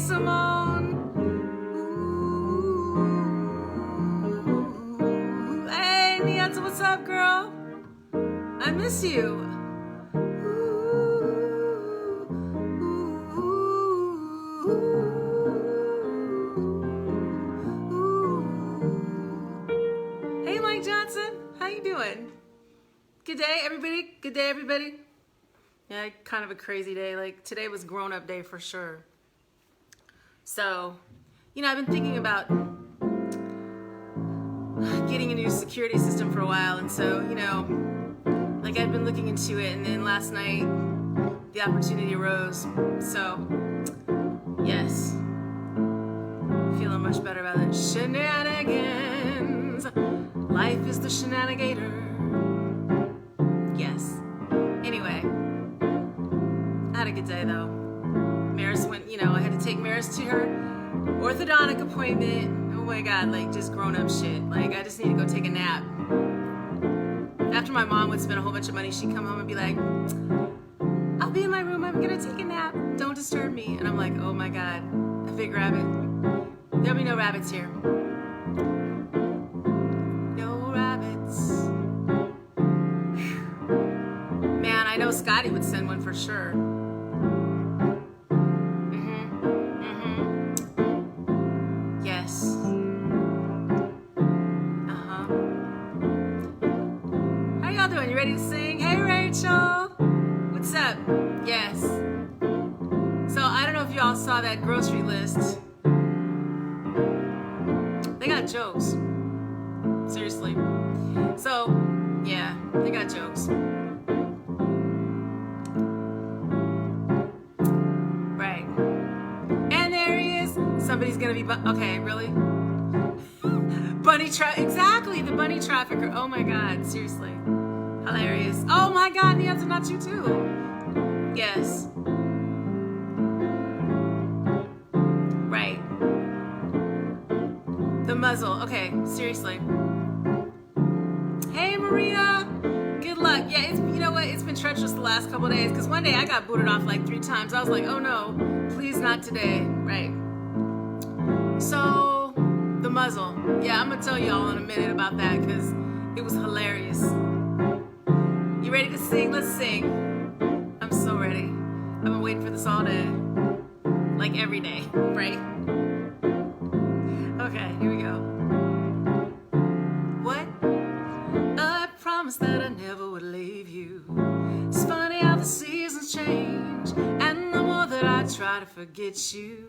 Simone. Ooh. Hey, Nianza, what's up, girl? I miss you. Hey, Mike Johnson, how you doing? Good day, everybody. Good day, everybody. Yeah, kind of a crazy day. Like, today was grown-up day for sure. So, you know, I've been thinking about getting a new security system for a while, and so, you know, like I've been looking into it, and then last night the opportunity arose. So, yes, feeling much better about it. Shenanigans. Life is the shenanigator. Yes. Anyway, I had a good day though. Maris went, you know, I had to take Maris to her orthodontic appointment. Oh my God, like just grown up shit. Like I just need to go take a nap. After my mom would spend a whole bunch of money, she'd come home and be like, I'll be in my room, I'm gonna take a nap. Don't disturb me. And I'm like, oh my God, a big rabbit. There'll be no rabbits here. No rabbits. Man, I know Scotty would send one for sure. Yes. How y'all doing? You ready to sing? Hey, Rachel. What's up? Yes. So I don't know if y'all saw that grocery list. They got jokes. Seriously. So, yeah, they got jokes. Right. And there he is. Somebody's gonna be, okay, really? Bunny exactly, the bunny trafficker. Oh my God, seriously. Hilarious. Oh my God, the answer, not you too. Yes. Right. The muzzle. Okay, seriously. Hey, Maria. Good luck. Yeah, it's, you know what? It's been treacherous the last couple of days because one day I got booted off like 3 times. I was like, oh no, please not today. Right. So, the muzzle. Yeah, I'm going to tell y'all in a minute about that because it was hilarious. You ready to sing? Let's sing. I'm so ready. I've been waiting for this all day. Like every day, right? Okay, here we go. What? I promised that I never would leave you. It's funny how the seasons change, and the more that I try to forget you,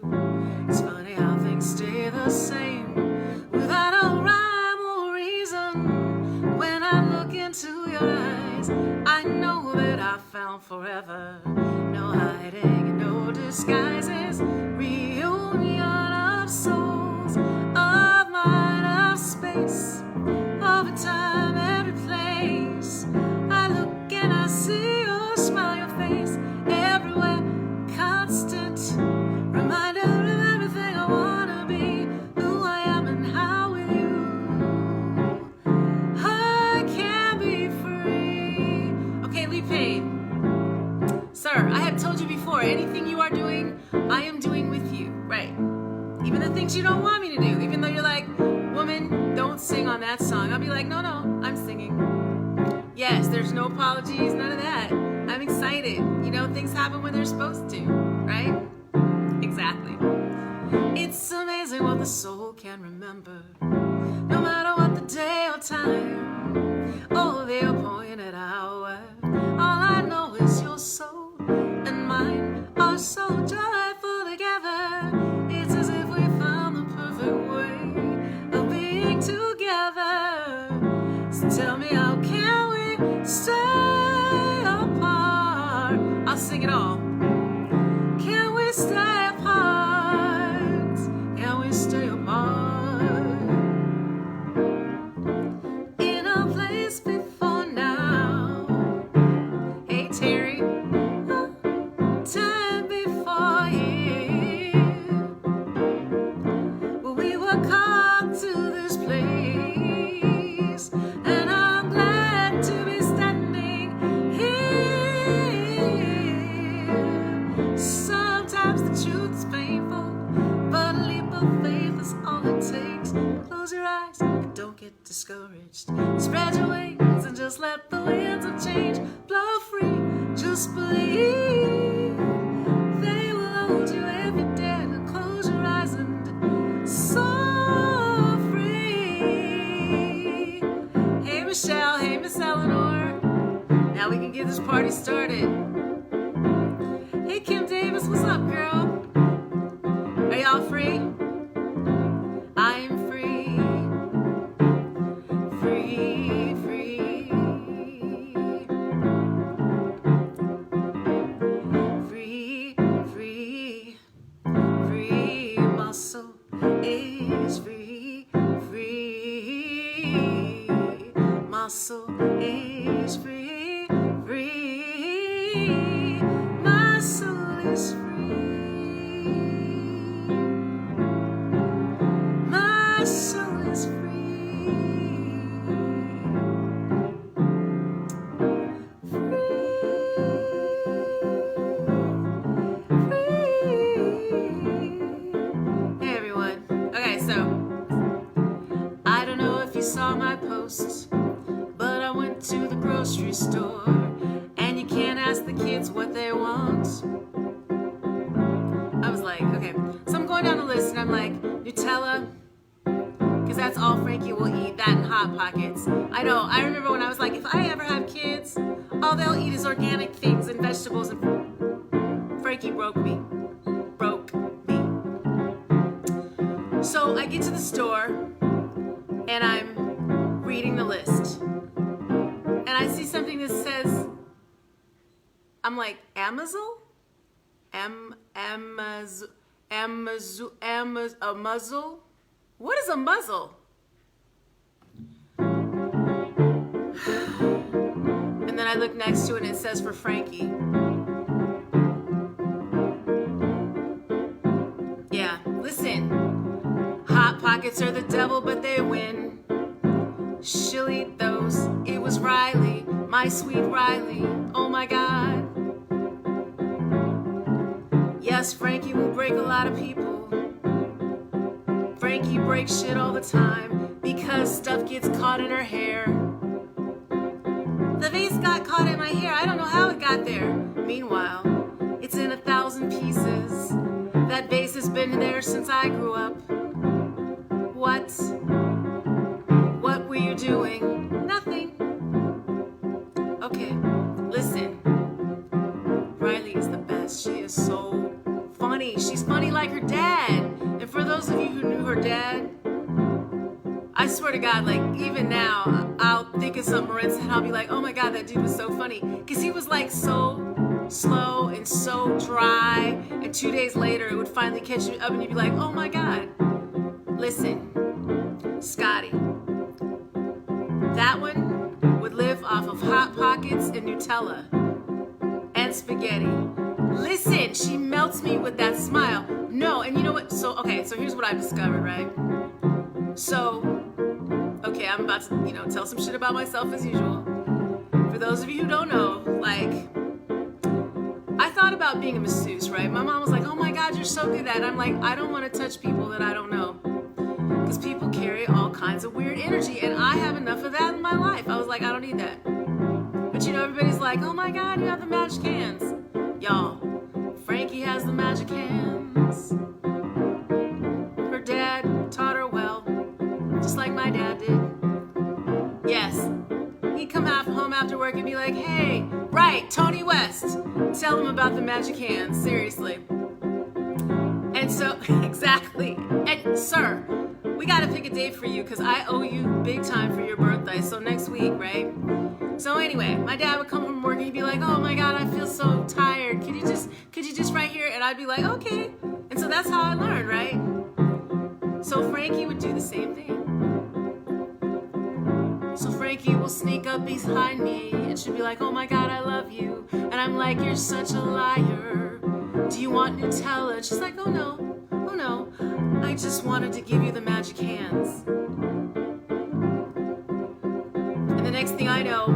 it's funny how things stay the same without a rhyme or reason. When I look into your eyes, I know that I found forever. No hiding and no disguises. Reunion of souls, of mind, of space, of a time, every place. I look and I see your smile, your face, everywhere, constant reminder of everything I wanna be, who I am and how with you I can be free. Okay, Lee Payne. Sir, I have told you before, anything you are doing, I am doing with you, right? Even the things you don't want me to do, even though you're like, woman, don't sing on that song. I'll be like, no, I'm singing. Yes, there's no apologies, none of that. I'm excited. You know, things happen when they're supposed to, right? Exactly. It's amazing what the soul can remember, no matter what the day or time, or the appointed hour. All I know is your soul and mine are so joyful together. It's as if we found the perfect way of being together. So tell me, how can we stay apart? I'll sing it all. Can we stay apart? Can we stay apart? In a place before now. Hey, Terry. Time before here, we were called to this place, and I'm glad to be standing here. Sometimes the truth is painful, discouraged. Spread your wings and just let the winds of change blow free. Just believe they will hold you if you dare to close your eyes and soar free. Hey Michelle, hey Miss Eleanor. Now we can get this party started. Hey Kim Davis, what's up, girl? Are y'all free? I am free. Free, free. Free, free. Free. My soul is free. Free. My soul is free. Free. My soul is free. My soul is free. Hey everyone. Okay, so I don't know if you saw my post, but I went to the grocery store, and you can't ask the kids what they want. I was like, okay, so I'm going down the list and I'm like, Nutella, because that's all Frankie will eat, that and Hot Pockets. I know, I remember when I was like, if I ever have kids, all they'll eat is organic things and vegetables, and Frankie broke me. So I get to the store and I'm reading the list and I see something that says, I'm like, Amazon? A muzzle? What is a muzzle? And then I look next to it and it says for Frankie. Yeah, listen. Hot Pockets are the devil, but they win. She'll eat those. It was Riley, my sweet Riley. Oh my God. Yes, Frankie will break a lot of people. Frankie breaks shit all the time because stuff gets caught in her hair. The vase got caught in my hair. I don't know how it got there. Meanwhile, it's in 1,000 pieces. That vase has been there since I grew up. What? What were you doing? Nothing. Okay, listen. Riley is the best. She is so funny. She's funny like her dad. And for those of you who knew her dad, I swear to God, like even now, I'll think of something Marin said and I'll be like, oh my God, that dude was so funny. Because he was like so slow and so dry. And 2 days later, it would finally catch you up and you'd be like, oh my God. Listen, Scotty, that one would live off of Hot Pockets and Nutella and spaghetti. Listen, she melts me with that smile. No, and you know what? So, okay, so here's what I've discovered, right? So, okay, I'm about to, tell some shit about myself as usual. For those of you who don't know, like, I thought about being a masseuse, right? My mom was like, oh my God, you're so good at it. I'm like, I don't want to touch people that I don't know. Because people carry all kinds of weird energy, and I have enough of that in my life. I was like, I don't need that. But everybody's like, oh my God, you have the magic hands. Y'all, Frankie has the magic hands. Her dad taught her well, just like my dad did. Yes, he'd come home after work and be like, hey, right, Tony West, tell him about the magic hands, seriously. And so, exactly. And sir, we gotta pick a date for you because I owe you big time for your birthday, so next week, right? So anyway, my dad would come from work and he'd be like, oh my God, I feel so tired. Could you just right here? And I'd be like, okay. And so that's how I learned, right? So Frankie would do the same thing. So Frankie will sneak up behind me and she'll be like, oh my God, I love you. And I'm like, you're such a liar. Do you want Nutella? And she's like, oh no, I just wanted to give you the magic hands. And the next thing I know,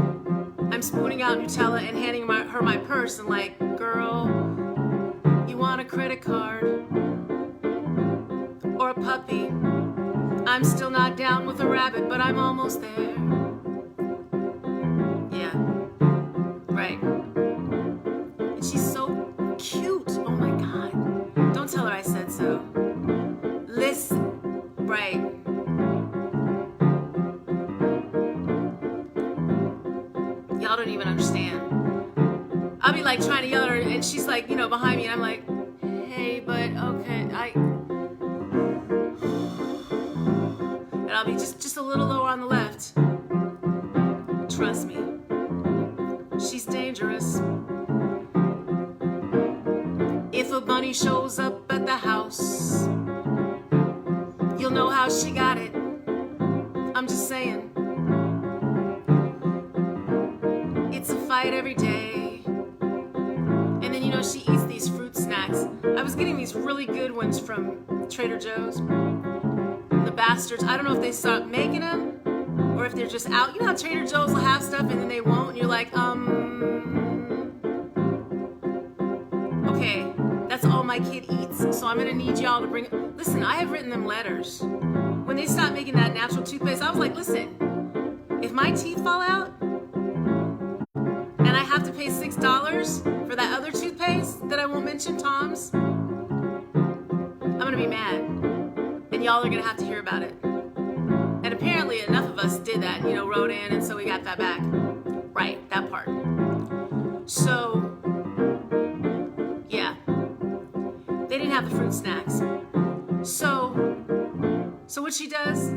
I'm spooning out Nutella and handing her my purse and like, girl, you want a credit card or a puppy? I'm still not down with a rabbit, but I'm almost there. Yeah, right. And she's so cute. Oh my God. Don't tell her I said so. Listen, right. Y'all don't even understand. I'll be like trying to yell at her, and she's like, you know, behind me, and I'm like, hey, but okay, and I'll be just a little lower on the left. Trust me, she's dangerous. If a bunny shows up at the house, you'll know how she got it. I'm just saying. It's a fight every day. And then, you know, she eats these fruit snacks. I was getting these really good ones from Trader Joe's. The bastards, I don't know if they stopped making them or if they're just out. You know how Trader Joe's will have stuff and then they won't, and you're like, okay, that's all my kid eats, so I'm gonna need y'all to bring it. Listen, I have written them letters. When they stopped making that natural toothpaste, I was like, listen, if my teeth fall out and I have to pay $6 for that other toothpaste that I won't mention, Tom's, I'm gonna be mad. And y'all are gonna have to hear about it. And apparently enough of us did that, you know, wrote in, and so we got that back. Right, that part. So, yeah. They didn't have the fruit snacks. So what she does,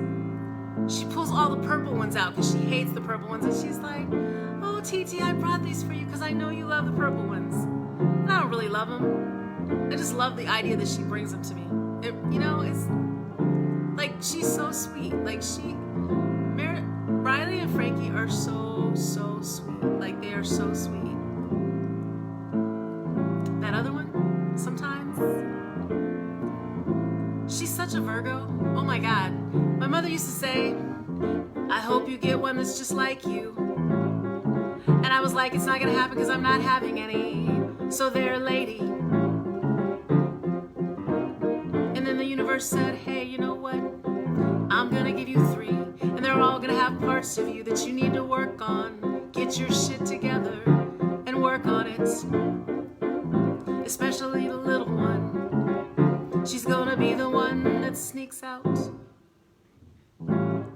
she pulls all the purple ones out because she hates the purple ones, and she's like, oh, TT, I brought these for you because I know you love the purple ones. And I don't really love them. I just love the idea that she brings them to me. You know, it's like, she's so sweet. Like, Riley and Frankie are so sweet. Like, they are so sweet. That other one, sometimes, she's such a Virgo. Oh my God. My mother used to say, I hope you get one that's just like you. And I was like, it's not gonna happen because I'm not having any. So there, lady. And then the universe said, hey, you know what? I'm gonna give you 3. And they're all gonna have parts of you that you need to work on. Get your shit together and work on it. Especially the little one. She's gonna be the one that sneaks out.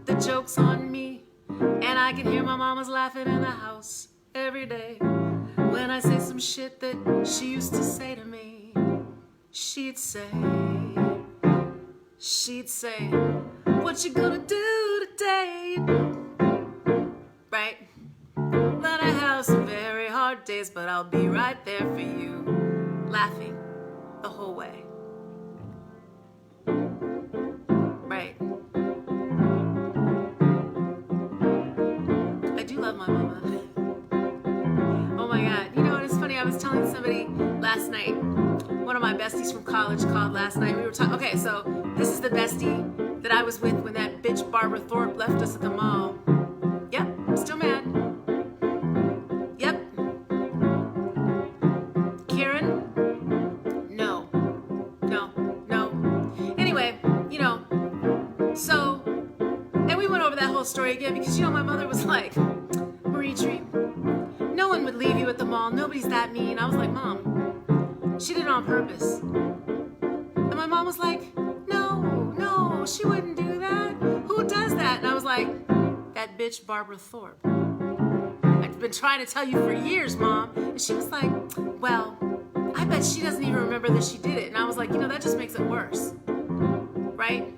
The joke's on me. And I can hear my mama's laughing in the house every day. When I say some shit that she used to say to me, she'd say, what you gonna do today? Right? That I have some very hard days, but I'll be right there for you, laughing the whole way. Right? I do love my mama. Oh my God. You know what? It's funny. I was telling somebody last night, one of my besties from college called last night. We were talking. Okay, so this is the bestie that I was with when that bitch Barbara Thorpe left us at the mall. Yep, I'm still mad. Yep. Karen? No. Anyway, you know, so, and we went over that whole story again because, you know, my mother was like, Marie Tree, no one would leave you at the mall. Nobody's that mean. I was like, Mom, she did it on purpose. And my mom was like, no, she wouldn't do that. Who does that? And I was like, that bitch Barbara Thorpe. I've been trying to tell you for years, Mom. And she was like, well, I bet she doesn't even remember that she did it. And I was like, you know, that just makes it worse. Right?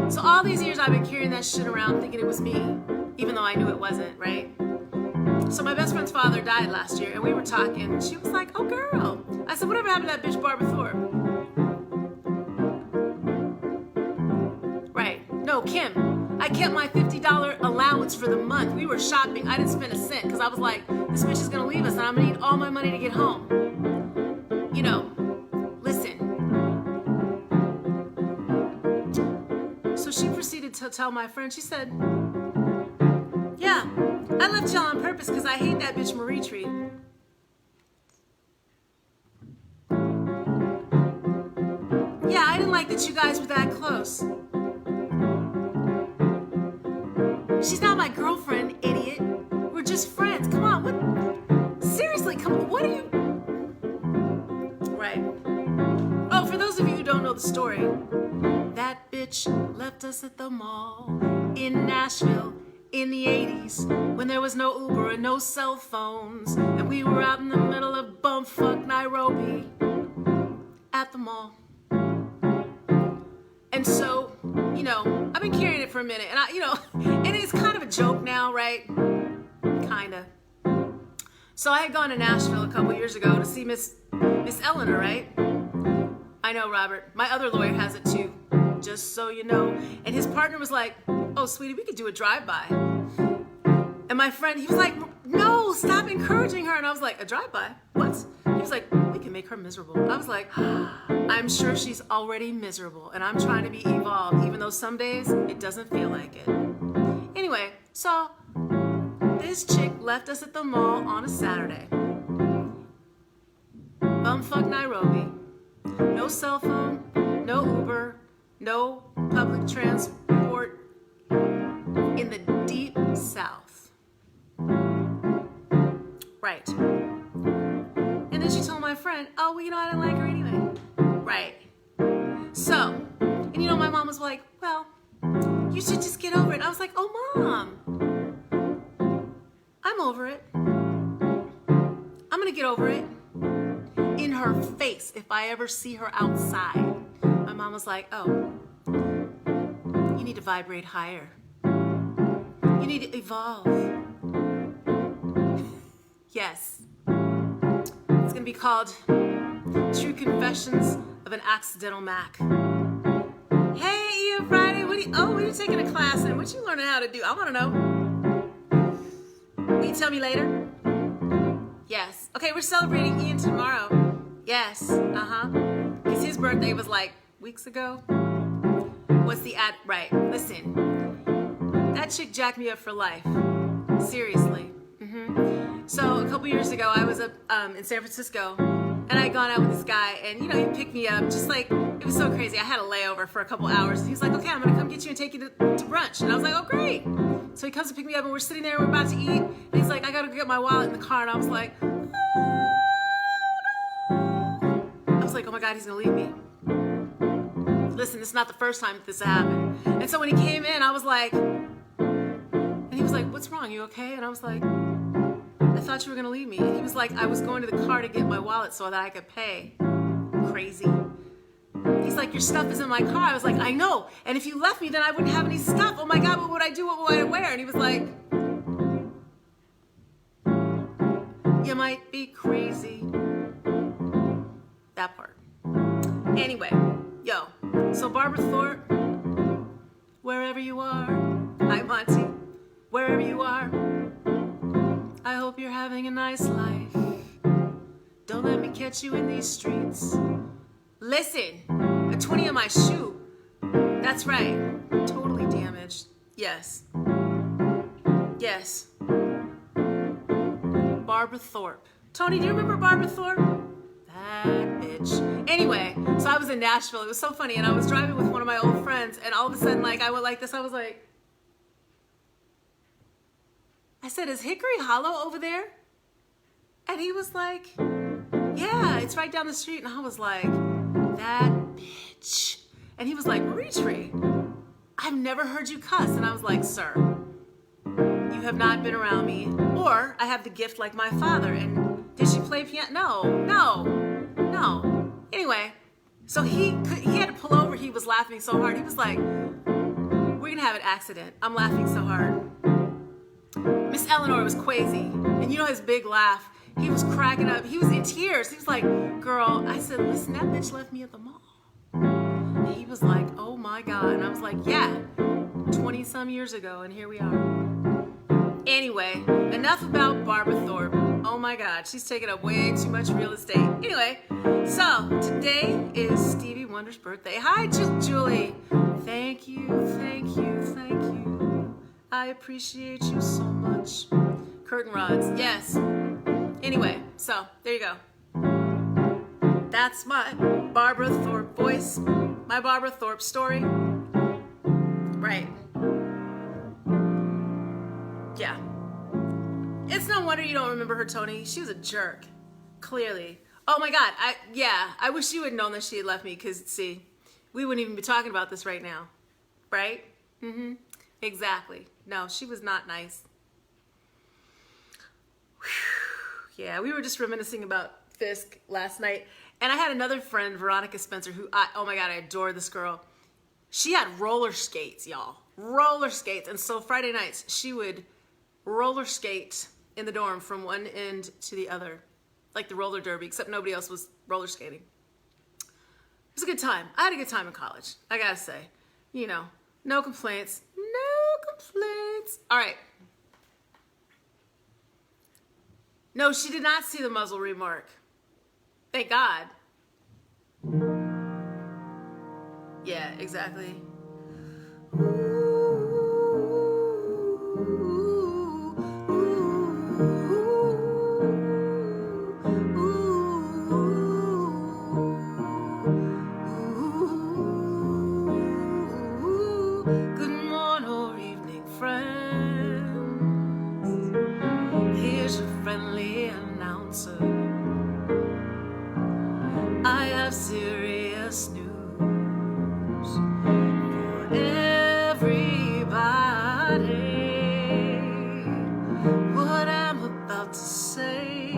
So all these years I've been carrying that shit around thinking it was me, even though I knew it wasn't, right? So my best friend's father died last year, and we were talking, and she was like, oh, girl. I said, whatever happened to that bitch Barbara Thorpe? Right. No, Kim, I kept my $50 allowance for the month. We were shopping. I didn't spend a cent because I was like, this bitch is going to leave us, and I'm going to need all my money to get home. You know, listen. So she proceeded to tell my friend, she said, yeah, I left y'all on purpose because I hate that bitch Marie Tree. Yeah, I didn't like that you guys were that close. She's not my girlfriend, idiot. We're just friends. Come on, what? Seriously, come on, what are you? Right. Oh, for those of you who don't know the story, that bitch left us at the mall in Nashville in the 80s when there was no Uber and no cell phones, and we were out in the middle of bumfuck Nairobi at the mall. And so, you know, I've been carrying it for a minute, and and it's kind of a joke now, right? Kinda. So I had gone to Nashville a couple years ago to see Miss Eleanor, right? I know, Robert. My other lawyer has it too, just so you know. And his partner was like, oh, sweetie, we could do a drive-by. And my friend, he was like, no, stop encouraging her. And I was like, a drive-by? What? He was like, we can make her miserable. I was like, I'm sure she's already miserable, and I'm trying to be evolved, even though some days it doesn't feel like it. Anyway, so this chick left us at the mall on a Saturday. Bumfuck Nairobi. No cell phone, no Uber, no public transport in the deep South. Right. And then she told my friend, oh, well, I didn't like her anyway. Right. So, and my mom was like, well, you should just get over it. I was like, oh, Mom, I'm over it. I'm going to get over it. In her face if I ever see her outside. My mom was like, oh, you need to vibrate higher. You need to evolve. Yes. It's going to be called True Confessions of an Accidental Mac. Hey, Ian Friday, what are you taking a class in? What you learning how to do? I want to know. Will you tell me later? Yes. Okay, we're celebrating Ian tomorrow. Yes, because his birthday was like weeks ago. What's the ad? Right, listen. That chick jacked me up for life. Seriously. So a couple years ago, I was up in San Francisco, and I had gone out with this guy, and he picked me up just like, it was so crazy. I had a layover for a couple hours, and he was like, okay, I'm going to come get you and take you to brunch. And I was like, oh, great. So he comes to pick me up, and we're sitting there, and we're about to eat, and he's like, I got to go get my wallet in the car, and I was like, oh my God, he's gonna leave me. Listen, this is not the first time that this happened. And so when he came in, I was like, and he was like, what's wrong? You okay? And I was like, I thought you were gonna leave me. And he was like, I was going to the car to get my wallet so that I could pay. Crazy. He's like, your stuff is in my car. I was like, I know. And if you left me, then I wouldn't have any stuff. Oh my God, what would I do? What would I wear? And he was like, you might be crazy. That part. Anyway, so Barbara Thorpe, wherever you are, hi Monty, wherever you are, I hope you're having a nice life. Don't let me catch you in these streets. Listen, a 20 on my shoe. That's right, totally damaged. Yes. Yes. Barbara Thorpe. Tony, do you remember Barbara Thorpe? That bitch. Anyway, so I was in Nashville. It was so funny, and I was driving with one of my old friends, and all of a sudden, I went like this. I was like, I said, is Hickory Hollow over there? And he was like, yeah, it's right down the street. And I was like, that bitch. And he was like, Marie Tree, I've never heard you cuss. And I was like, sir, you have not been around me, or I have the gift like my father. And did she play piano? No. Anyway, so he had to pull over. He was laughing so hard. He was like, we're gonna have an accident. I'm laughing so hard. Miss Eleanor was crazy, and his big laugh. He was cracking up. He was in tears. He was like, girl, I said, listen, that bitch left me at the mall. And he was like, oh my God. And I was like, yeah, 20 some years ago, and here we are. Anyway, enough about Barbara Thorpe. Oh my God, she's taking up way too much real estate. Anyway, so today is Stevie Wonder's birthday. Hi, Julie. Thank you. I appreciate you so much. Curtain rods, yes. Anyway, so there you go. That's my Barbara Thorpe voice, my Barbara Thorpe story. Right. It's no wonder you don't remember her, Tony. She was a jerk, clearly. Oh my God, I wish you had known that she had left me, because see, we wouldn't even be talking about this right now, right? Mm-hmm, exactly. No, she was not nice. Whew. Yeah, we were just reminiscing about Fisk last night, and I had another friend, Veronica Spencer, who, oh my God, I adore this girl. She had roller skates, y'all. Roller skates. And so Friday nights, she would roller skate in the dorm from one end to the other. Like the roller derby, except nobody else was roller skating. It was a good time. I had a good time in college, I gotta say. You know, no complaints. No complaints. All right. No, she did not see the muzzle remark. Thank God. Yeah, exactly. Good morning or evening, friends. Here's your friendly announcer. I have serious news for everybody. What I'm about to say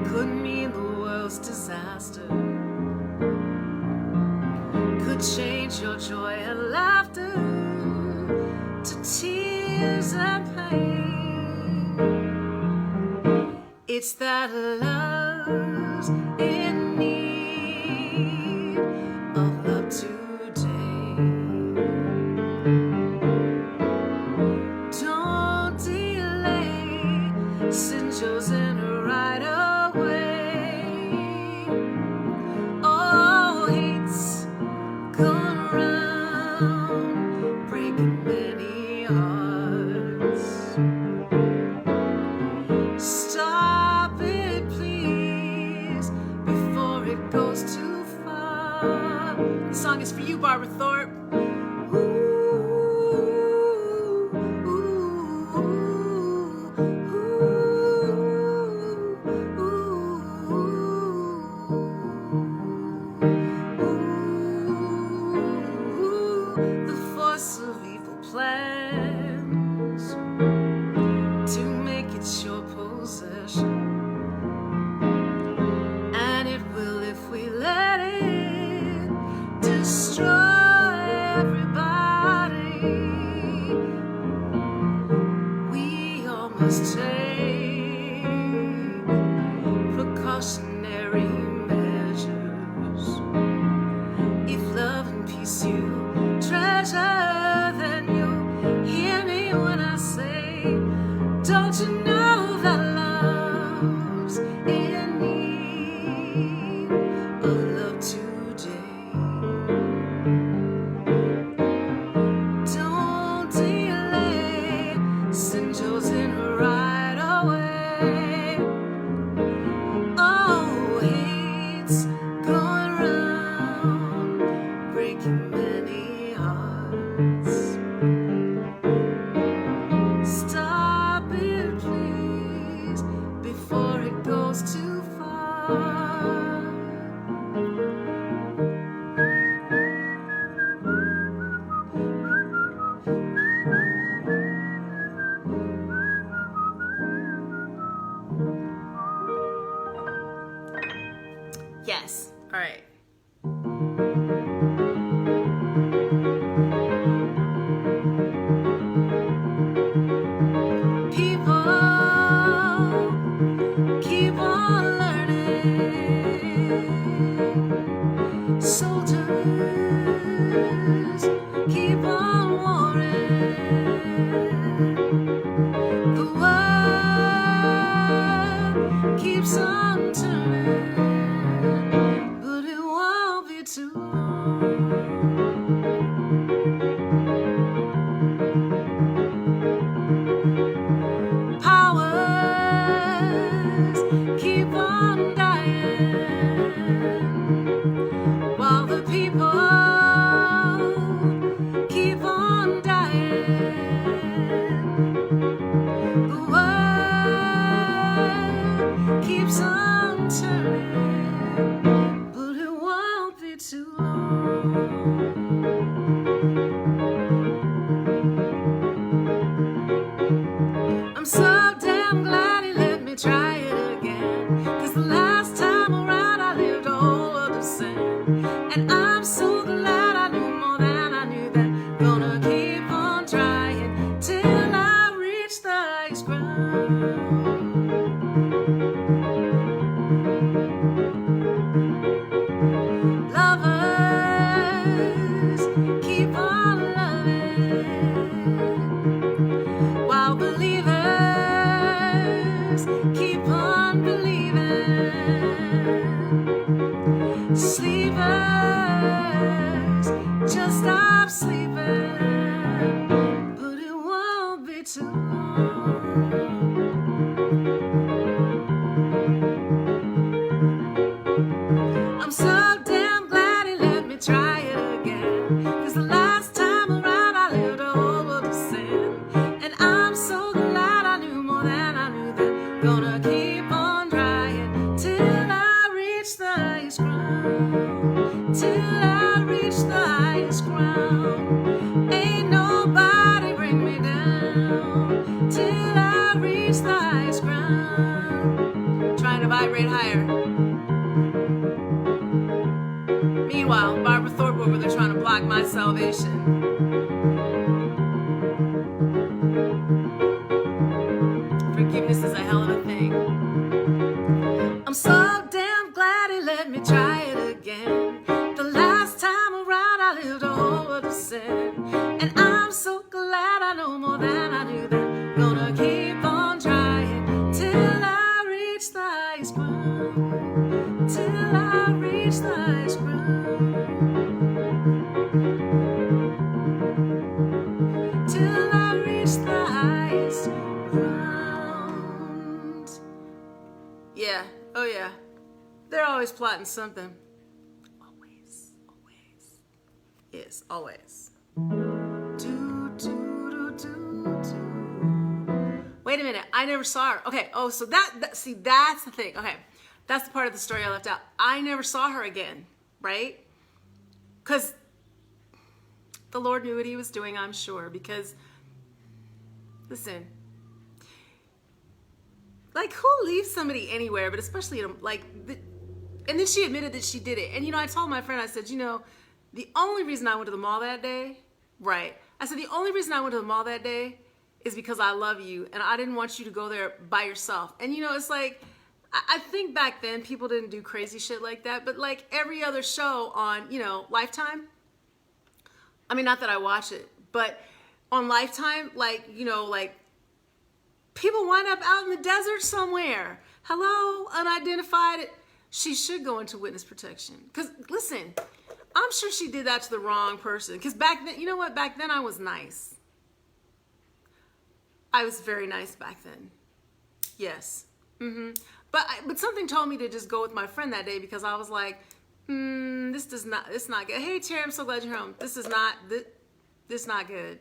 could mean the world's disaster, could change your joy and laughter to tears and pain. It's that love's in need of love today. Don't delay, send yours in right away. Oh, hate's going around, breaking many hearts. Stop it, please, before it goes too far. This song is for you, Barbara Thorpe. The force of evil plans to make it your possession, and it will if we let it destroy everybody. We all must take precautionary measures. If love and peace you treasure, then you'll hear me when I say, don't you know that love's in need of love today? Don't delay, send yours in right away. Oh, hate's going round, breaking many hearts. Stop it, please, before it goes too far. Yes, all right. Keep on learning. Soldiers, keep on warring. The world keeps on turning, but it Sleepers, just stop sleeping, but it won't be too long. I'm so damn glad he let me try it again, 'cause the last time around I lived a whole world of sin. And I'm so glad I knew more than I knew then. Gonna keep on trying till I reach the highest ground, till I reach the highest ground. Ain't nobody bring me down till I reach the highest ground. Trying to vibrate higher. Meanwhile, Barbara Thorpe over there trying to block my salvation. Forgiveness is a hell of a thing. I'm so damn glad he let me try it again. The last time around I lived a whole world of sin. And I'm so glad I know more than I knew then. Gonna keep on trying till I reach the highest ground, till I reach the highest ground. Till I reach the highest ground. Yeah, oh yeah. They're always plotting something. Always, always. Yes, always. Wait a minute, I never saw her. Okay, oh, so see, that's the thing. Okay, that's the part of the story I left out. I never saw her again, right? Because the Lord knew what he was doing, I'm sure. Because, listen, like, who leaves somebody anywhere, but especially, and then she admitted that she did it. And, I told my friend, I said, the only reason I went to the mall that day, right? I said, the only reason I went to the mall that day is because I love you, and I didn't want you to go there by yourself. And, it's like, I think back then people didn't do crazy shit like that, but like every other show on, Lifetime, I mean, not that I watch it, but on Lifetime, like people wind up out in the desert somewhere. Hello, unidentified. She should go into witness protection. Because, listen, I'm sure she did that to the wrong person. Because back then, you know what? Back then I was nice. I was very nice back then. Yes. But something told me to just go with my friend that day, because I was like, it's not good. Hey Terry, I'm so glad you're home. This is not good.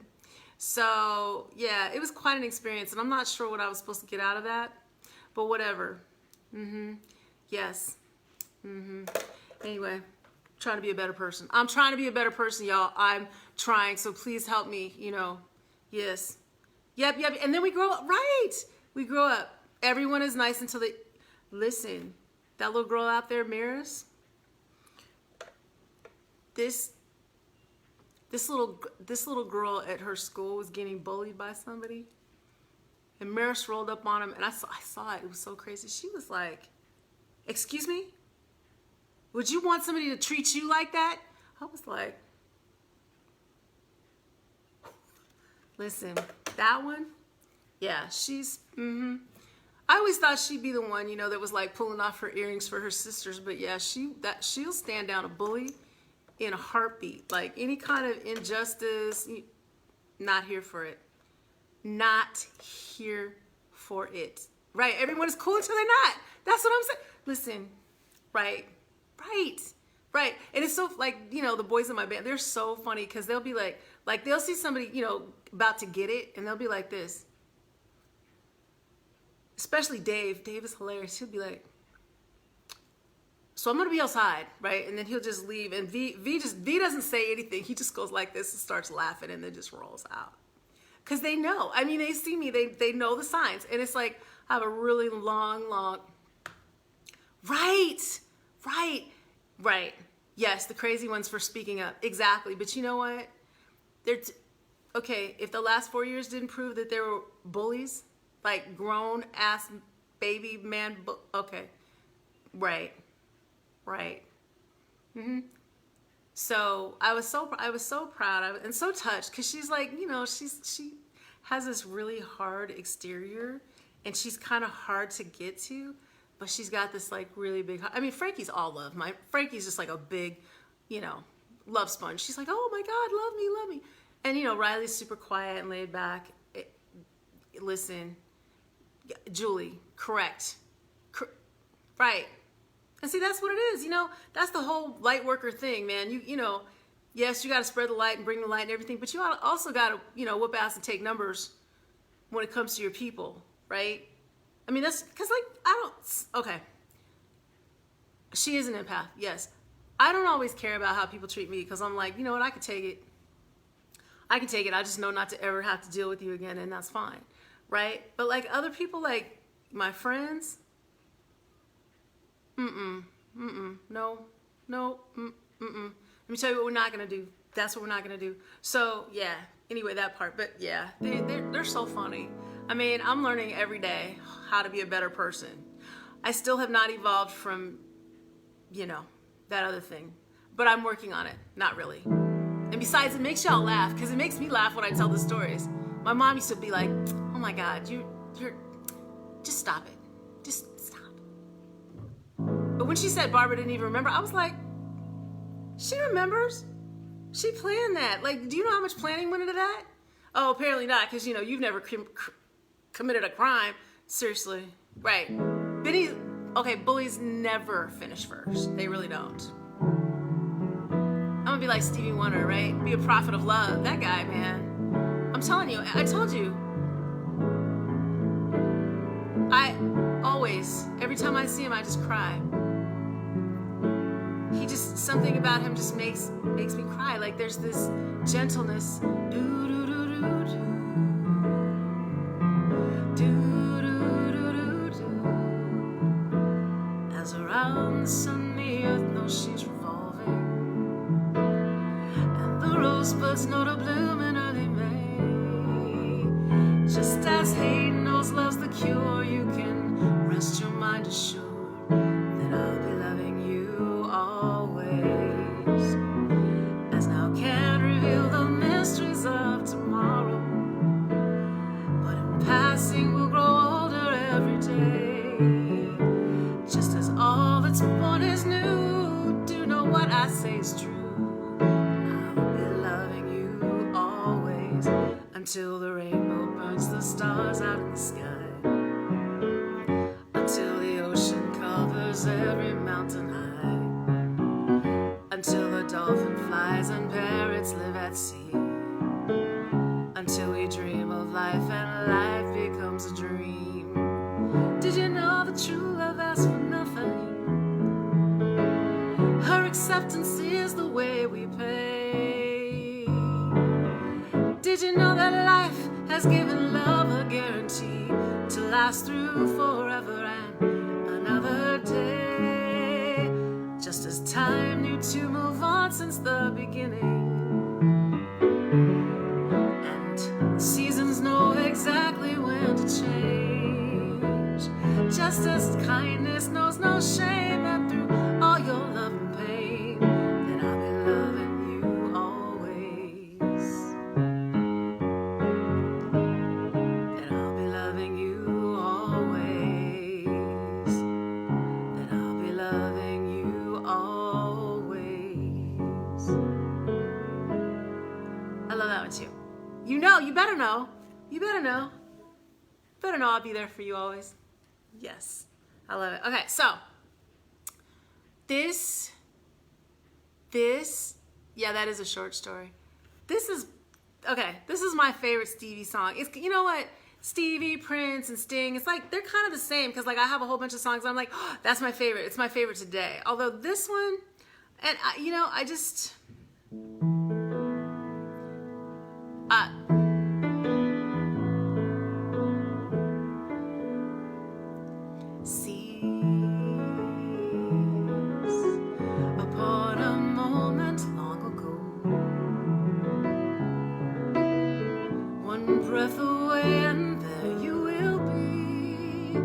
So yeah, it was quite an experience, and I'm not sure what I was supposed to get out of that, but whatever. Yes. Anyway, trying to be a better person. I'm trying to be a better person, y'all. I'm trying, so please help me, Yes. Yep. And then we grow up, right? We grow up. Everyone is nice until they, listen, that little girl out there, Maris, this little girl at her school was getting bullied by somebody, and Maris rolled up on him, and I saw it. It was so crazy. She was like, "Excuse me? Would you want somebody to treat you like that?" I was like, listen, that one, yeah, she's, I always thought she'd be the one, that was like pulling off her earrings for her sisters, but yeah, she'll stand down a bully in a heartbeat. Like any kind of injustice, not here for it. Not here for it. Right? Everyone is cool until they're not. That's what I'm saying. Listen, right. And it's so, like, the boys in my band, they're so funny, because they'll be like they'll see somebody, about to get it, and they'll be like this. Especially Dave. Dave is hilarious. He'll be like, so I'm going to be outside, right? And then he'll just leave, and V doesn't say anything. He just goes like this and starts laughing, and then just rolls out. Because they know. I mean, they see me. They know the signs. And it's like, I have a really long... Right. Yes, the crazy ones for speaking up. Exactly. But you know what? Okay, if the last 4 years didn't prove that there were bullies, like grown-ass baby man... Okay. Right. So I was so proud and so touched, because she's like, she has this really hard exterior, and she's kind of hard to get to, but she's got this like really big, I mean, Frankie's all love. Frankie's just like a big, love sponge. She's like, oh my God, love me. And Riley's super quiet and laid back. Listen, Julie, correct. Right. And see, that's what it is. That's the whole light worker thing, man. Yes, you got to spread the light and bring the light and everything, but you also got to, whoop ass and take numbers when it comes to your people, right? I mean, that's because, okay. She is an empath, yes. I don't always care about how people treat me because I'm like, you know what, I can take it. I just know not to ever have to deal with you again, and that's fine, right? But like other people, like my friends, no. Let me tell you what we're not gonna do. That's what we're not gonna do. So yeah. Anyway, that part. But yeah, they're so funny. I mean, I'm learning every day how to be a better person. I still have not evolved from, that other thing, but I'm working on it. Not really. And besides, it makes y'all laugh because it makes me laugh when I tell the stories. My mom used to be like, "Oh my God, you're just stop it. Just stop." But when she said Barbara didn't even remember, I was like, she remembers. She planned that. Like, do you know how much planning went into that? Oh, apparently not, because, you've never committed a crime. Seriously. Right. Bullies never finish first. They really don't. I'm going to be like Stevie Wonder, right? Be a prophet of love. That guy, man. I'm telling you. I told you. Every time I see him, I just cry. Something about him just makes me cry. Like there's this gentleness. As around the sun, the earth knows she's revolving, and the rosebuds know to bloom in early May. Just as hate knows love's the cure, you can rest your mind assured that I'll be loving you always. As now can't reveal the mysteries of tomorrow, but in passing we'll grow older every day. Just as all that's born is new, do know what I say is true. I'll be loving you always, until the rainbow burns the stars out in the sky, until the ocean covers every mountain high, until the dolphin flies and parrots live at sea, until we dream of life and life becomes a dream. Did you know that true love asks for nothing? Her acceptance is the way we pay. Did you know that life has given love a guarantee to last through forever and another day? Just as time knew to move on since the beginning, and seasons know exactly when to change. Just as kindness knows no shame, and through all your love and pain, then I'll be loving you always. Then I'll be loving you always. Then I'll be loving you always. I love that one too. You better know. You better know. Better know I'll be there for you always. Yes. I love it. Okay, so this, yeah, that is a short story. This is my favorite Stevie song. It's, you know what? Stevie, Prince, and Sting, it's like, they're kind of the same, because like I have a whole bunch of songs, and I'm like, oh, that's my favorite. It's my favorite today. Although this one, and I just, upon a moment long ago, one breath away and there you will be,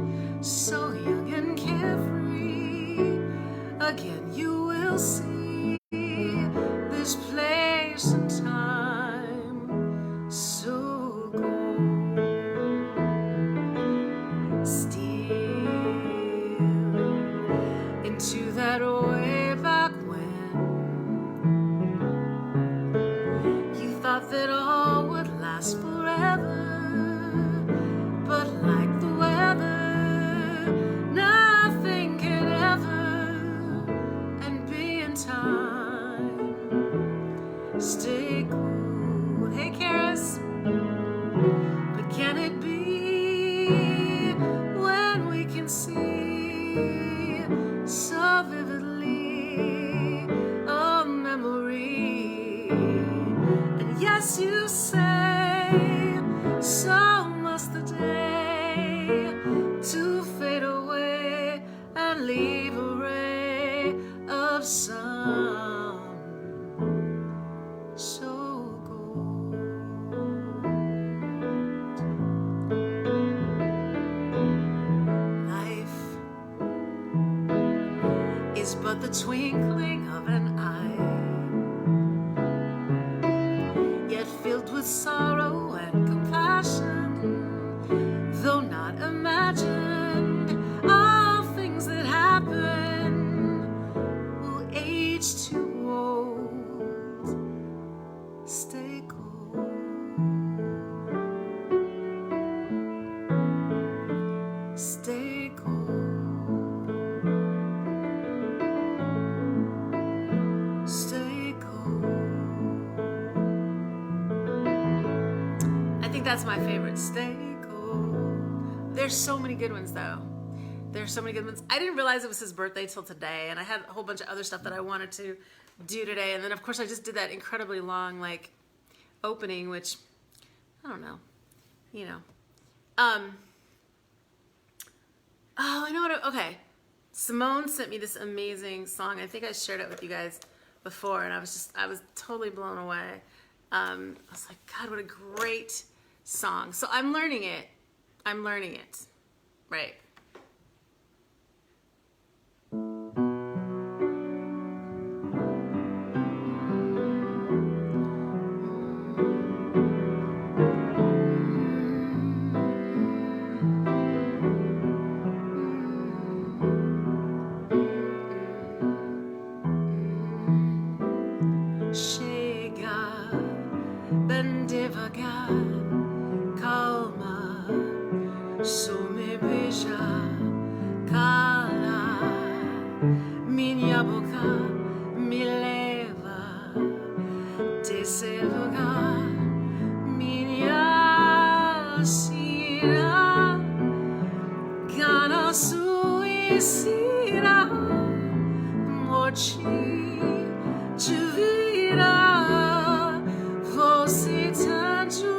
so young and carefree. Again you will see this place and time so cold. Still time. Stay cool. Hey, Karis. But can it be when we can see so vividly a memory? And yes, you say, so must the day to fade away and leave a ray of sun so gold. Life is but the twinkling of an eye, yet filled with sorrow and compassion, though not imagined. All things that happen will age too old. Stay cold. Stay cold. Stay cold. I think that's my favorite. Stay cold. There's so many good ones though. There's so many good ones. I didn't realize it was his birthday till today, and I had a whole bunch of other stuff that I wanted to do today, and then of course I just did that incredibly long like opening, which I don't know, you know. Oh, I know what. Okay, Simone sent me this amazing song. I think I shared it with you guys before, and I was totally blown away. I was like, God, what a great song. So I'm learning it. Right. Chega bem devagar, calma, só me beija, cala, minha boca me leva desse lugar, minha sina, gana suicida, morte te vira, você tangerina.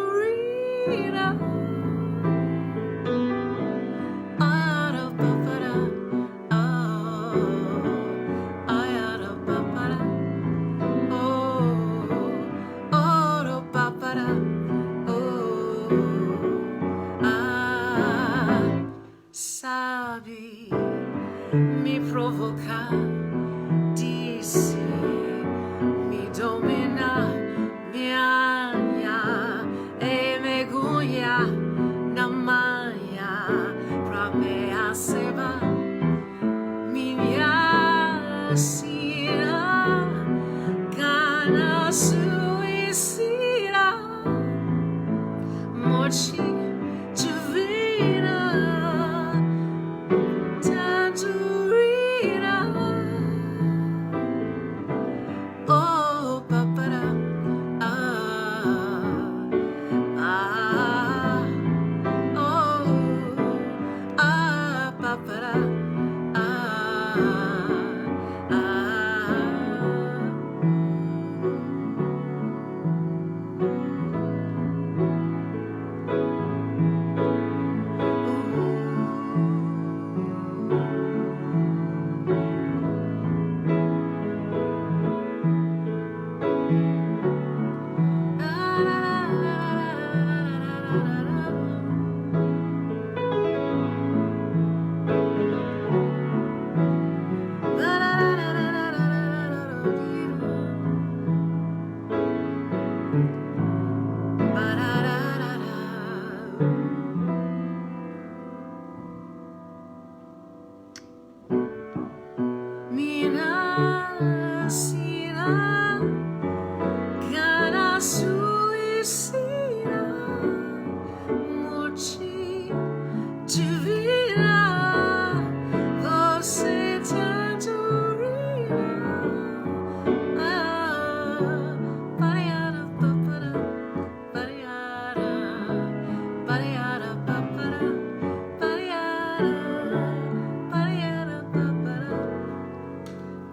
Sabe me provocar, diz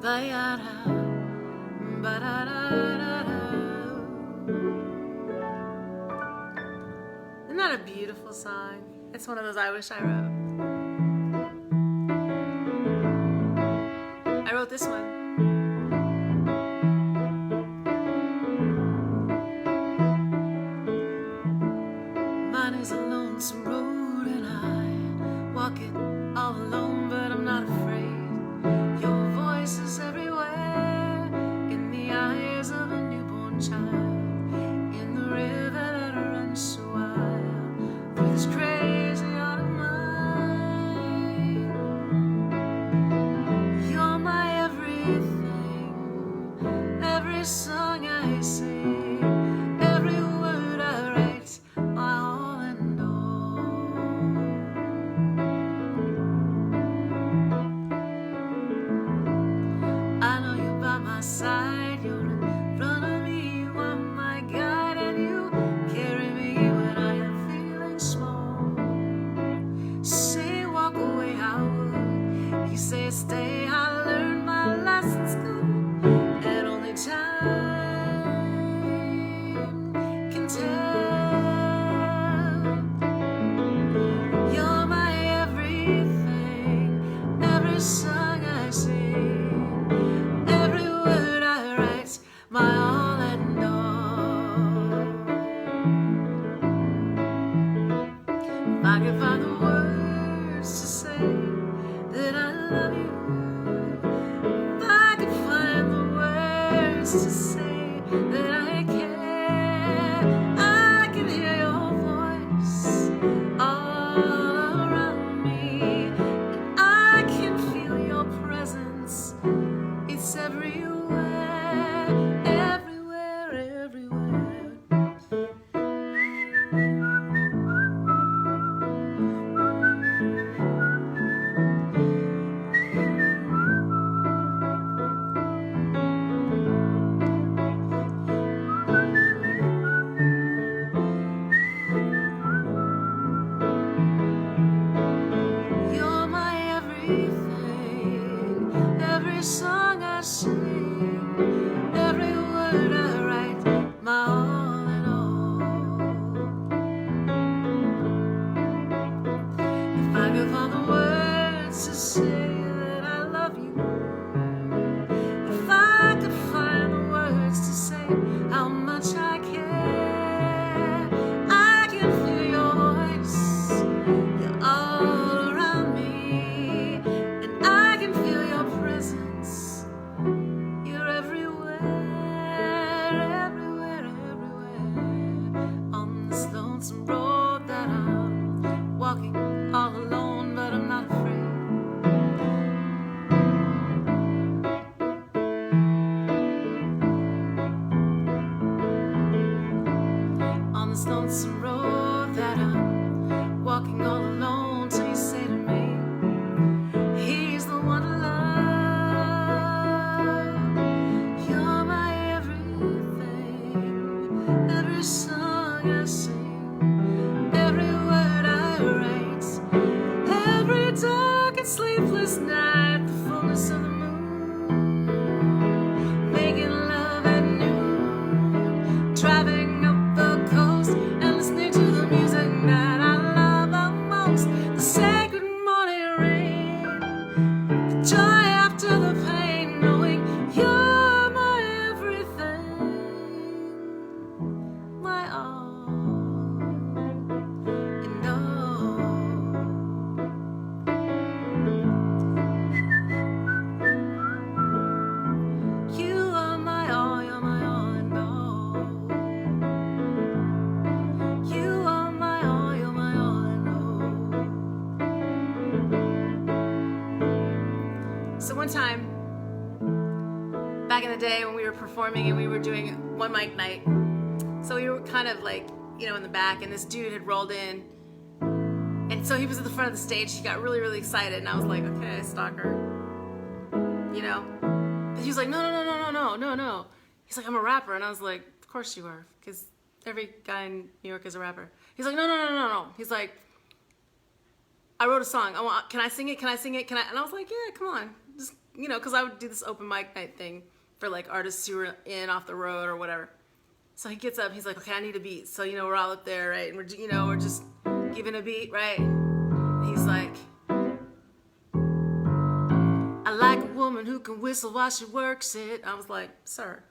Ba-ya-da, ba-da-da-da-da. Isn't that a beautiful song? It's one of those I wish I wrote. I wrote this one. Mine is a lonesome road and I walk it all alone, but I'm not afraid. Your voice is everywhere, in the eyes of a newborn child, in the river that runs so wild, through this crazy heart of mine. You're my everything, every song I sing, every word I write, my all and all. I know you're by my side, you're in front of me, you are my guide, and you carry me when I am feeling small. Say walk away, I would. You say stay, I learned my lessons school, and only time can tell. You're my everything, every song I sing, every word I write, my all and all. If I could find the words to say that I love you, if I could find the words to say that I care, I can hear your voice all around me, and I can feel your presence. It's everywhere, everywhere, everywhere. You're my everything, every song I sing, every word I write, my all and all. If I could find the words to say that I love you, if I could find the words to say how much I care, I can feel your voice. You're all around me, and I can feel your presence. You're everywhere, everywhere, everywhere. On this lonesome road that I'm walking all alone, but I'm not afraid. On this lonesome road that I'm walking all alone, till you say to me, he's the one to love. You're my everything, every song I sing, every word I write, every dark and sleepless night, the fullness of the moon, making love at noon, driving up the coast and listening to the music that I love the most, the sacred morning rain, the joy after the pain, knowing you're my everything, my all and all. You are my all, you're my all and all. You are my all, you're my all and all. So one time, back in the day when we were performing and we were doing one mic night, so we were kind of like, you know, in the back, and this dude had rolled in, and so he was at the front of the stage. He got really, really excited, and I was like, okay, stalker, you know. But he was like, no. He's like, I'm a rapper, and I was like, of course you are, because every guy in New York is a rapper. He's like, no. He's like, I wrote a song. Can I sing it? Can I sing it? And I was like, yeah, come on, just you know, because I would do this open mic night thing for like artists who were in off the road or whatever. So he gets up, he's like, okay, I need a beat. So, you know, we're all up there, right? And we're just giving a beat, right? And he's like, I like a woman who can whistle while she works it. I was like, sir,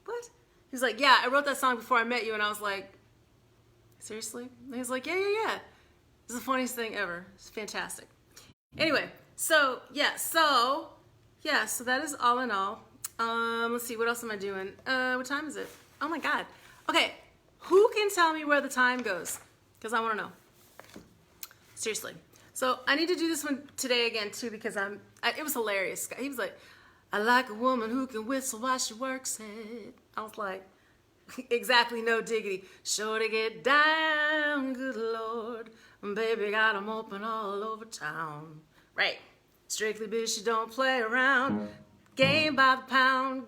what? He's like, yeah, I wrote that song before I met you. And I was like, seriously? And he's like, yeah. It's the funniest thing ever. It's fantastic. Anyway, so that is all in all. Let's see, what else am I doing? What time is it? Oh my God. Okay, who can tell me where the time goes? Because I want to know. Seriously. So I need to do this one today again too because it was hilarious. He was like, I like a woman who can whistle while she works it. I was like, exactly, no diggity. Sure to get down, good Lord. Baby got 'em open all over town. Right. Strictly bitch, you don't play around. Game by the pound.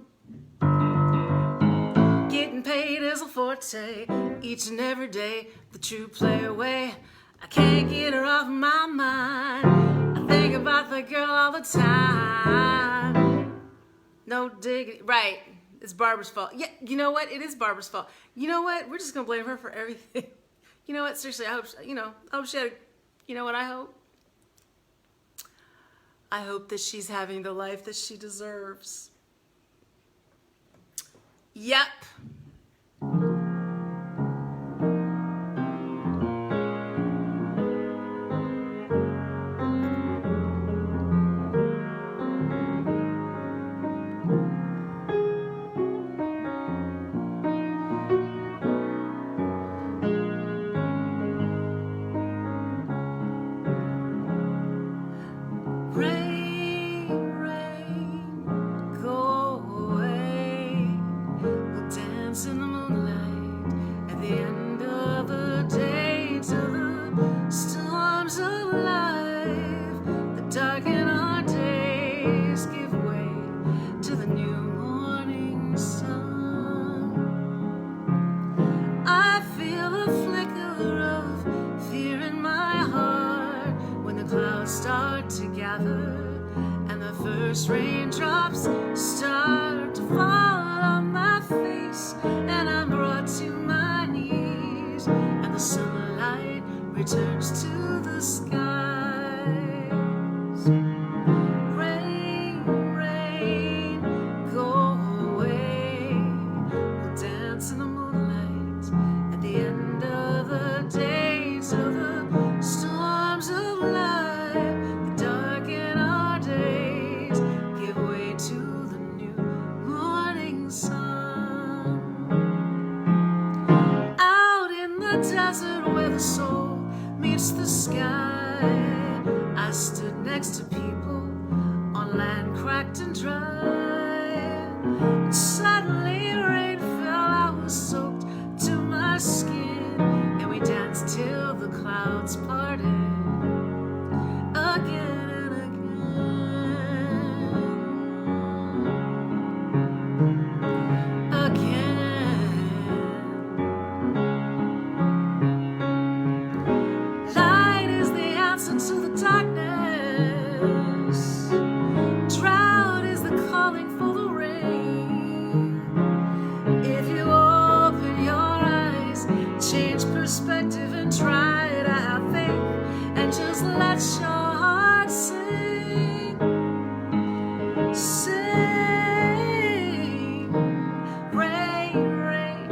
Getting paid is a forte. Each and every day, the true play away. I can't get her off my mind. I think about the girl all the time. No diggity. Right. It's Barbara's fault. Yeah, you know what? It is Barbara's fault. You know what? We're just going to blame her for everything. You know what? Seriously, I hope she had, you know what I hope? I hope that she's having the life that she deserves. Yep. And the first raindrops start to fall on my face, and I'm brought to my knees, and the sunlight returns to the skies. Rain, rain, go away. We'll dance in the moonlight at the end of the day till the storms of life where the soul meets the sky. I stood next to people on land cracked and dry, and suddenly rain fell. I was soaked to my skin, and we danced till the clouds parted again and again. To the darkness, drought is the calling for the rain. If you open your eyes, change perspective and try to have faith, and just let your heart sing, sing. Rain, rain,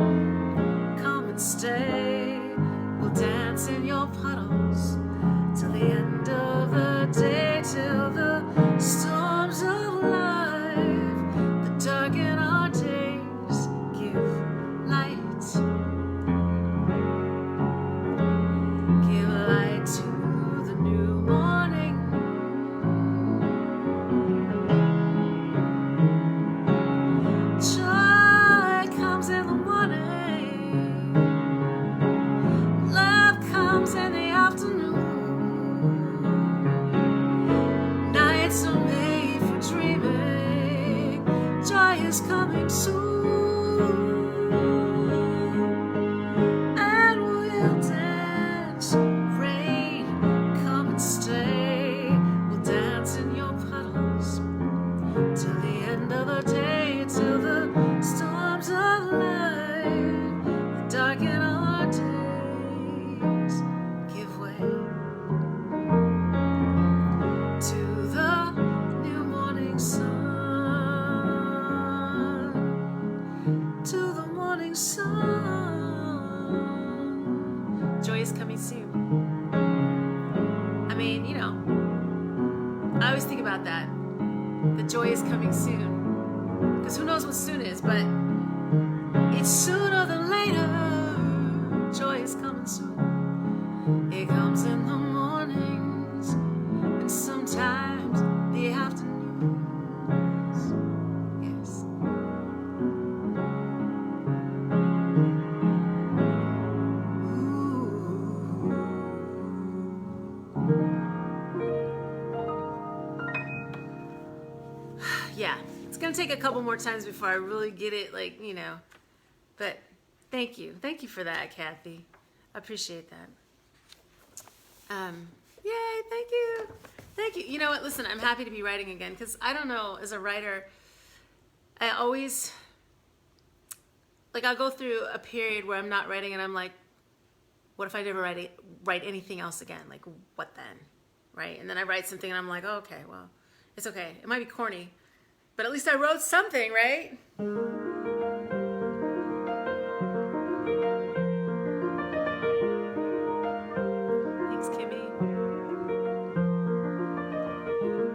come and stay. We'll dance in your puddles till the end of the day, till the storms of life that darken our days give light. Give light to the new morning. Joy comes in the morning. Love comes in the afternoon. Nights are made for dreaming. Joy is coming soon, and we'll dance. Rain, come and stay. We'll dance in your puddles coming soon. I mean, you know, I always think about that. The joy is coming soon. Because who knows what soon is, but it's sooner than later. Joy is coming soon. It comes in the mornings and sometimes the afternoons. Yes. Yeah, it's gonna take a couple more times before I really get it, like, you know, but thank you for that, Kathy. I appreciate that. Yay, thank you. You know what, listen, I'm happy to be writing again, because I don't know, as a writer, I always, like, I'll go through a period where I'm not writing and I'm like, what if I never write anything else again? Like, what then, right? And then I write something and I'm like, oh, okay, well, it's okay. It might be corny, but at least I wrote something, right? Thanks, Kimmy.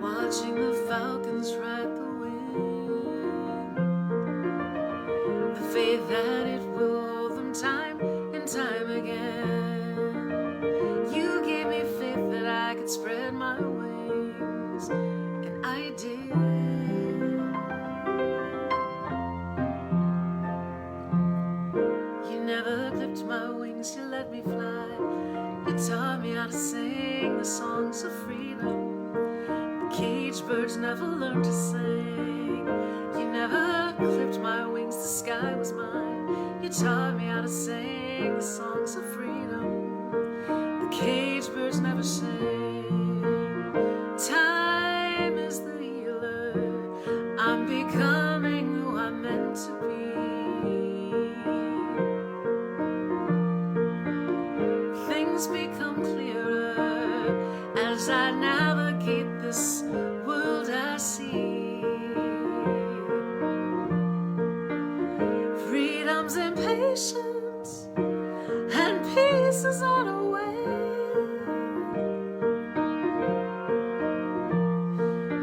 Watching the falcons ride the wind, the faith that it will hold them time and time again. You gave me faith that I could spread my wings, and I did. You never clipped my wings, you let me fly. You taught me how to sing the songs of freedom. Caged birds never learned to sing. You never clipped my wings, the sky was mine. You taught me how to sing the songs of freedom. The caged birds never sing. Time is the healer. I'm becoming who I'm meant to be. Things become clearer as I navigate this world I see. Freedom's impatient and peace is on her way.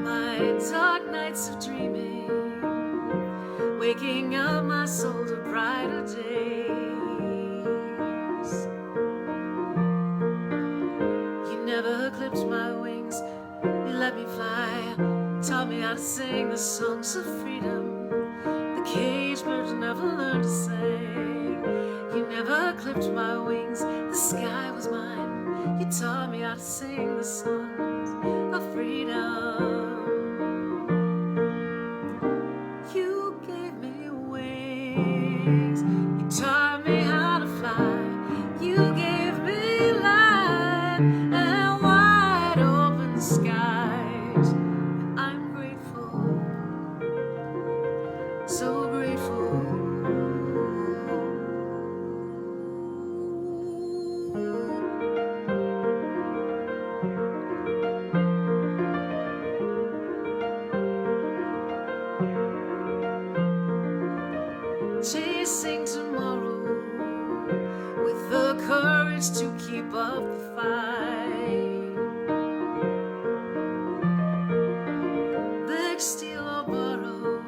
My dark nights of dreaming, waking up my soul to brighter days. You never clipped my wings, you let me fly, taught me how to sing the songs of freedom. The caged birds never learned to sing. You never clipped my wings, the sky was mine. You taught me how to sing the songs of freedom. You gave me wings, you taught me how to fly. You gave me light and wide open skies. I'm grateful, so grateful. Chasing tomorrow with the courage to keep up the fight. Beg, steal, or borrow.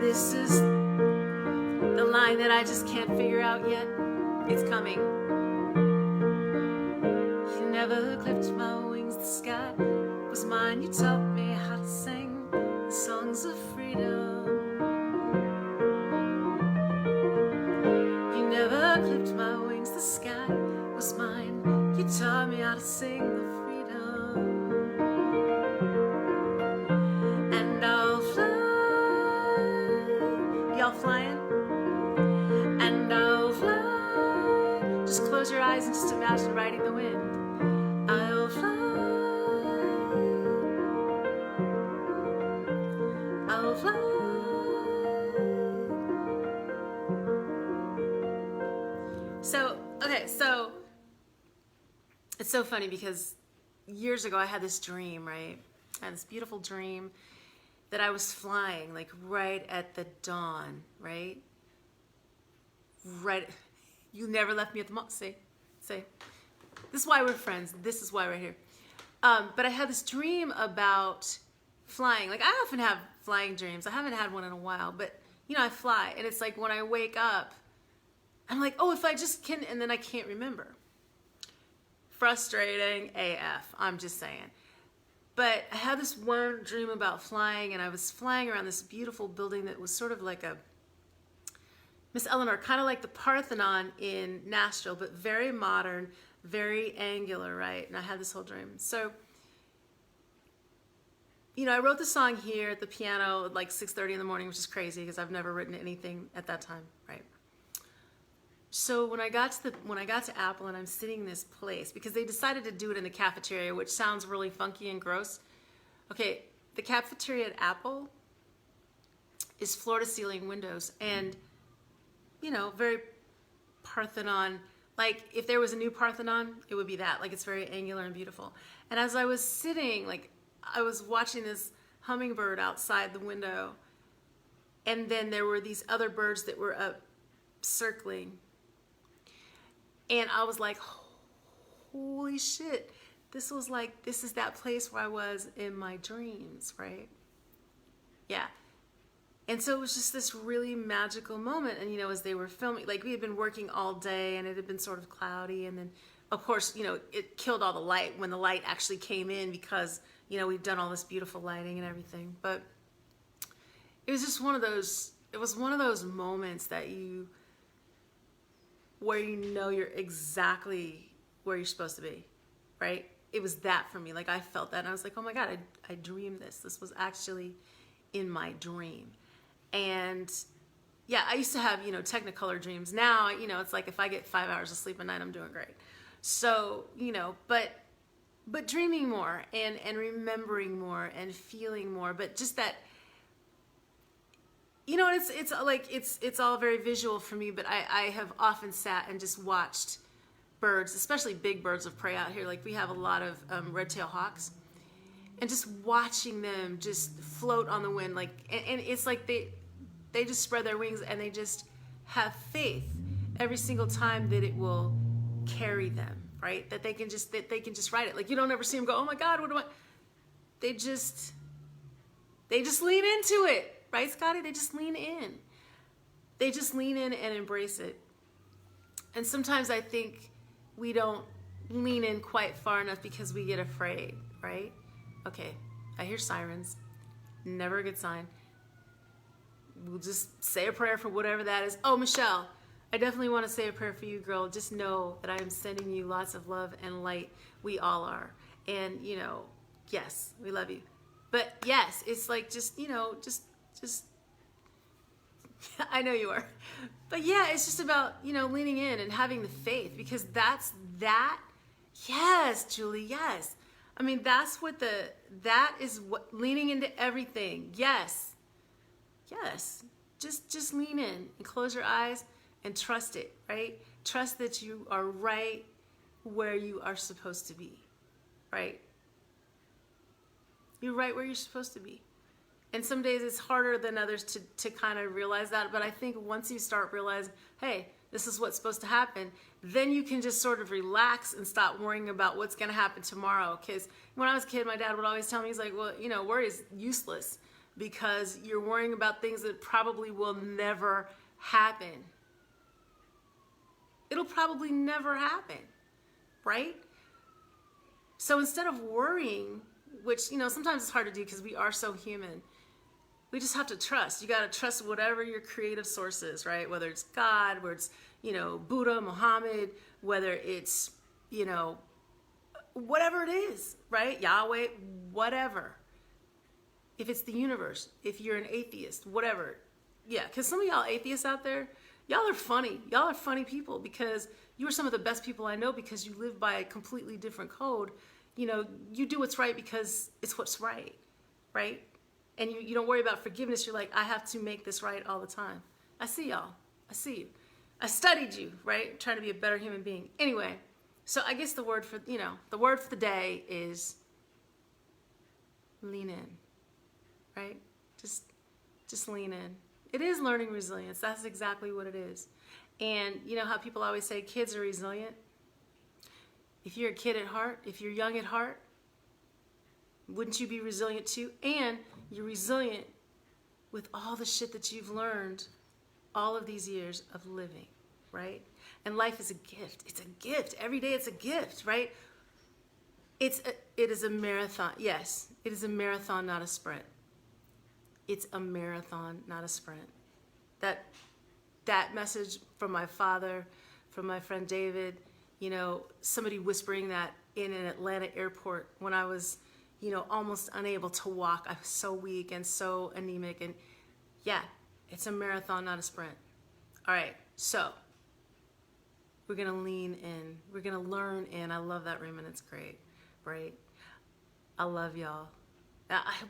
This is the line that I just can't figure out yet. It's coming. You never clipped my wings, the sky was mine. You taught me how to sing the songs of freedom. You never clipped my wings, the sky was mine. You taught me how to sing the freedom. And I'll fly. Y'all flying? And I'll fly. Just close your eyes and just imagine riding the wind. I'll fly. I'll fly. So it's so funny because years ago I had this dream, right? I had this beautiful dream that I was flying, like right at the dawn, right? Right. You never left me at the mall. See, Say, this is why we're friends. This is why we're here. But I had this dream about flying. Like, I often have flying dreams. I haven't had one in a while, but you know, I fly, and it's like when I wake up, I'm like, oh, if I just can, and then I can't remember. Frustrating AF, I'm just saying. But I had this one dream about flying, and I was flying around this beautiful building that was sort of like a, Miss Eleanor, kind of like the Parthenon in Nashville, but very modern, very angular, right? And I had this whole dream. So, you know, I wrote the song here at the piano at like 6:30 in the morning, which is crazy because I've never written anything at that time, right? So when I got to Apple and I'm sitting in this place, because they decided to do it in the cafeteria, which sounds really funky and gross. Okay, the cafeteria at Apple is floor-to-ceiling windows, and you know, very Parthenon. Like, if there was a new Parthenon, it would be that. Like, it's very angular and beautiful. And as I was sitting, like, I was watching this hummingbird outside the window, and then there were these other birds that were up circling. And I was like, holy shit, this is that place where I was in my dreams, right? Yeah. And so it was just this really magical moment. And, you know, as they were filming, like, we had been working all day and it had been sort of cloudy. And then, of course, you know, it killed all the light when the light actually came in because, you know, we'd done all this beautiful lighting and everything. But it was just one of those moments that where you know you're exactly where you're supposed to be, right? It was that for me. Like, I felt that, and I was like, oh my God, I dreamed this. This was actually in my dream. And yeah, I used to have, you know, Technicolor dreams. Now, you know, it's like if I get 5 hours of sleep a night, I'm doing great. So, you know, but dreaming more and remembering more and feeling more, but just that, you know, it's like, it's all very visual for me, but I have often sat and just watched birds, especially big birds of prey out here. Like, we have a lot of red-tailed hawks, and just watching them just float on the wind, like, and it's like they just spread their wings and they just have faith every single time that it will carry them, right? That they can just ride it. Like, you don't ever see them go, oh my God, what do I? They just lean into it. Right, Scotty? They just lean in. They just lean in and embrace it. And sometimes I think we don't lean in quite far enough because we get afraid, right? Okay, I hear sirens. Never a good sign. We'll just say a prayer for whatever that is. Oh, Michelle, I definitely want to say a prayer for you, girl. Just know that I am sending you lots of love and light. We all are. And, you know, yes, we love you. But yes, it's like just, you know, just I know you are, but yeah, it's just about, you know, leaning in and having the faith, because yes, Julie, yes. I mean, that is what leaning into everything. Yes. Just lean in and close your eyes and trust it, right? Trust that you are right where you are supposed to be, right? You're right where you're supposed to be. And some days it's harder than others to kind of realize that. But I think once you start realizing, hey, this is what's supposed to happen, then you can just sort of relax and stop worrying about what's going to happen tomorrow. Because when I was a kid, my dad would always tell me, he's like, well, you know, worry is useless because you're worrying about things that probably will never happen. It'll probably never happen, right? So instead of worrying, which, you know, sometimes it's hard to do because we are so human, we just have to trust. You got to trust whatever your creative source is, right? Whether it's God, whether it's, you know, Buddha, Muhammad, whether it's, you know, whatever it is, right? Yahweh, whatever. If it's the universe, if you're an atheist, whatever. Yeah, because some of y'all atheists out there, y'all are funny. Y'all are funny people because you are some of the best people I know because you live by a completely different code. You know, you do what's right because it's what's right, right? And you don't worry about forgiveness. You're like, I have to make this right all the time. I see y'all. I see you. I studied you, right? Trying to be a better human being. Anyway, so I guess the word for the day is lean in, right? Just lean in. It is learning resilience. That's exactly what it is. And you know how people always say kids are resilient? if you're a kid at heart, if you're young at heart, wouldn't you be resilient too? And you're resilient with all the shit that you've learned all of these years of living, right? And life is a gift. It's a gift. Every day it's a gift, right? It is a marathon. Yes, it is a marathon, not a sprint. It's a marathon, not a sprint. That message from my father, from my friend David, you know, somebody whispering that in an Atlanta airport when I was, you know, almost unable to walk. I was so weak and so anemic. And yeah, it's a marathon, not a sprint. All right, so we're going to lean in. We're going to learn in. I love that, Raymond. It's great, right? I love y'all.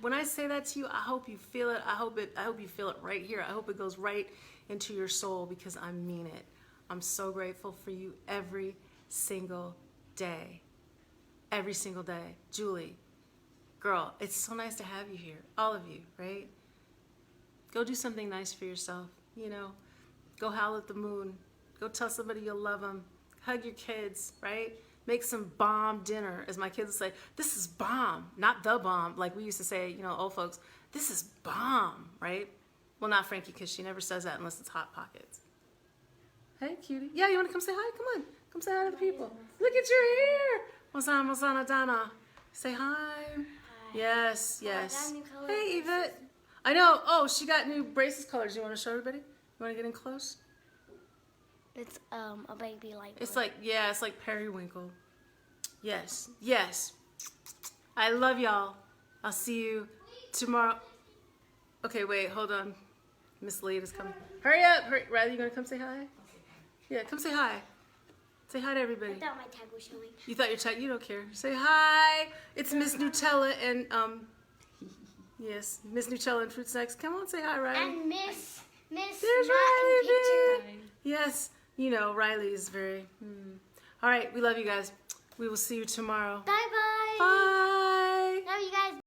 When I say that to you, I hope you feel it. I hope you feel it right here. I hope it goes right into your soul because I mean it. I'm so grateful for you every single day. Every single day. Julie, girl, it's so nice to have you here. All of you, right? Go do something nice for yourself. You know, go howl at the moon. Go tell somebody you'll love them. Hug your kids, right? Make some bomb dinner, as my kids would say. This is bomb, not the bomb, like we used to say, you know, old folks. This is bomb, right? Well, not Frankie, because she never says that unless it's Hot Pockets. Hey, cutie. Yeah, you want to come say hi? Come on. Come say hi to the people. Look at your hair. Mozana Dana. Say hi. Hi. Yes, yes. Hey, Yvette. I know. Oh, she got new braces colors. You want to show everybody? You want to get in close? It's a baby light. It's like, yeah, it's like periwinkle. Yes, yes. I love y'all. I'll see you tomorrow. Okay, wait, hold on. Miss Lead is coming. Hurry up. Hurry. Riley, you gonna come say hi? Yeah, come say hi. Say hi to everybody. I thought my tag was showing. You thought your tag? You don't care. Say hi. It's Miss Nutella and yes, Miss Nutella and Fruit Snacks. Come on, say hi, Riley. And Miss There's Riley. Riley. Yes, you know Riley is very. All right, we love you guys. We will see you tomorrow. Bye bye. Bye.